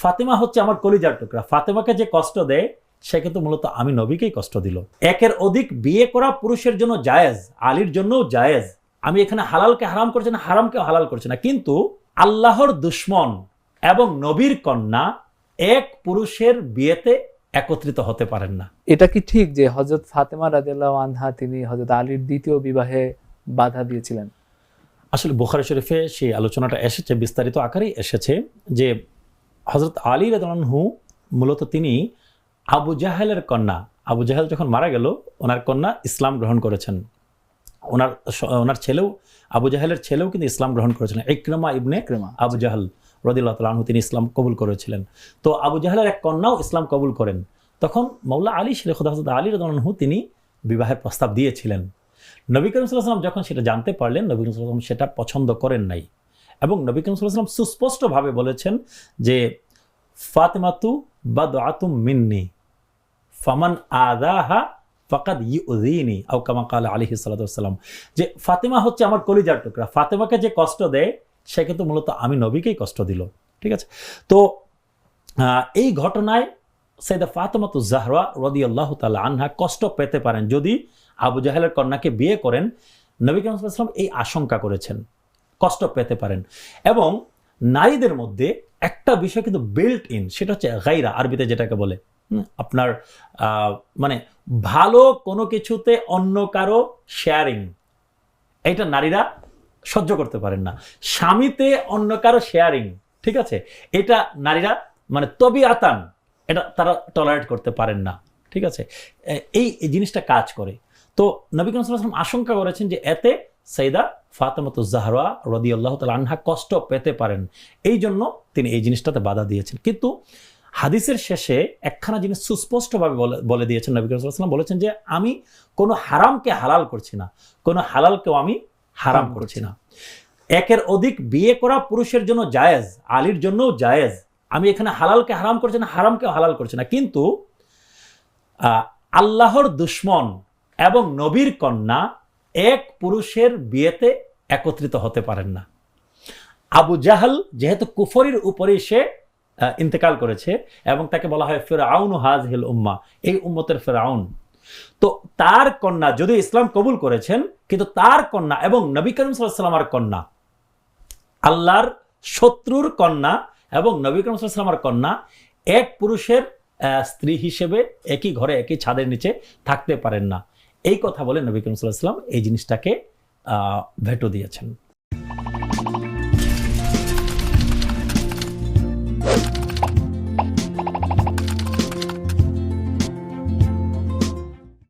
ফাতেমা হচ্ছে আমার কলিজার টুকরা, ফাতেমাকে যে কষ্ট দেয় সে কিন্তু মূলত আমি নবীকেই কষ্ট দিল। একের অধিক বিয়ে করা পুরুষের জন্য জায়েজ, আলীর জন্যও জায়েজ। আমি এখানে হালালকে হারাম করছি না, হারামকে হালাল করছি না, কিন্তু আল্লাহর দুশ্মন এবং নবীর কন্যা এক পুরুষের বিয়েতে একত্রিত হতে পারেন না। এটা কি ঠিক যে হযরত ফাতেমা রাদিয়াল্লাহু আনহা তিনি হযরত আলীর দ্বিতীয় বিবাহে বাধা দিয়েছিলেন? আসলে বুখারী শরীফে সেই আলোচনাটা এসেছে, বিস্তারিত আকারেই এসেছে যে হযরত আলী রাদিয়াল্লাহু আনহু মূলত তিনি আবু জাহেলের কন্যা, আবু জাহেল যখন মারা গেল ওনার কন্যা ইসলাম গ্রহণ করেছেন। ওনার ছেলেও, আবু জাহেলের ছেলেও কিন্তু ইসলাম গ্রহণ করেছিলেন, ইকরামা ইবনে আবু জাহেল রাদিয়াল্লাহু তাআলা আনহু, তিনি ইসলাম কবুল করেছিলেন। তো আবু জাহেলের এক কন্যাও ইসলাম কবুল করেন। তখন মাওলা আলী শেখ খুদা হযরত আলী রাদিয়াল্লাহু আনহু তিনি বিবাহের প্রস্তাব দিয়েছিলেন। নবী করিম সাল্লাল্লাহু আলাইহি ওয়াসাল্লাম যখন সেটা জানতে পারলেন, নবী করিম সাল্লাল্লাহু আলাইহি ওয়াসাল্লাম সেটা পছন্দ করেন নাই, এবং নবী করিম সাল্লাল্লাহু আলাইহি ওয়াসাল্লাম সুস্পষ্টভাবে বলেছেন যে ফাতেমাতু বাদআতুম মিন্নি ফামান আযাহা ফাকাদ ইউযিনি আও কামা ক্বালা আলাইহিস সালাতু ওয়াস সালাম, যে ফাতেমা হচ্ছে আমার কলিজার টুকরা, ফাতেমাকে যে কষ্ট দেয় সে কিন্তু মূলত আমি নবীকেই কষ্ট দিল। ঠিক আছে, তো এই ঘটনায় সাইয়্যিদা ফাতেমাতু জাহরা রাদিয়াল্লাহু তাআলা আনহা কষ্ট পেতে পারেন যদি আবু জাহেলের কন্যাকে বিয়ে করেন। নবী করিম সাল্লাল্লাহু আলাইহি ওয়াসাল্লাম এই আশঙ্কা করেছেন, কষ্ট পেতে পারেন। এবং নারীদের মধ্যে একটা বিষয় কিন্তু বিল্ট ইন, সেটা হচ্ছে গায়রা, আরবিতে যেটাকে বলে আপনার মানে ভালো কোনো কিছুতে অন্য কারো শেয়ারিং, এটা নারীরা সহ্য করতে পারেন না। স্বামীতে অন্য কারো শেয়ারিং, ঠিক আছে, এটা নারীরা মানে তবিআতান এটা তারা টলারেট করতে পারেন না। ঠিক আছে, এই জিনিসটা কাজ করে। তো নবী করিম সাল্লাল্লাহু আলাইহি ওয়াসাল্লাম আশঙ্কা করেছেন যে এতে সাইয়্যিদা ফাতেমাতু জাহরা রাদিয়াল্লাহু তাআলা আনহা কষ্ট পেতে পারেন, এই জন্য তিনি এই জিনিসটাতে বাধা দিয়েছেন। কিন্তু হাদিসের শেষে একখানা জিনিস সুস্পষ্টভাবে বলে দিয়েছেন নবী করিম সাল্লাল্লাহু আলাইহি ওয়াসাল্লাম, বলেছেন যে আমি কোনো হারামকে হালাল করছি না, কোনো হালালকেও আমি হারাম করছি না। একের অধিক বিয়ে করা পুরুষের জন্য জায়েজ, আলীর জন্যও জায়েজ। আমি এখানে হালালকে হারাম করছি না, হারামকেও হালাল করছি না, কিন্তু আল্লাহর দুশ্মন এবং নবীর কন্যা এক পুরুষের বিয়েতে একত্রিত হতে পারেন না। আবু জাহল যেহেতু কুফরির উপরেই সে ইন্তেকাল করেছে এবং তাকে বলা হয় ফিরআউন হাযিহিল উম্মাহ, এই উম্মতের ফিরআউন। তো তার কন্যা যদি ইসলাম কবুল করেছেন, কিন্তু তার কন্যা এবং নবী করিম সাল্লাল্লাহু আলাইহি ওয়াসাল্লামের কন্যা, আল্লাহর শত্রুর কন্যা এবং নবী করিম সাল্লাল্লাহু আলাইহি ওয়াসাল্লামের কন্যা এক পুরুষের স্ত্রী হিসেবে একই ঘরে একই ছাদের নিচে থাকতে পারেন না। এই কথা বলে নবী করিম সাল্লাল্লাহু আলাইহি ওয়াসাল্লাম এই জিনিসটাকে ভেটো দিয়েছেন।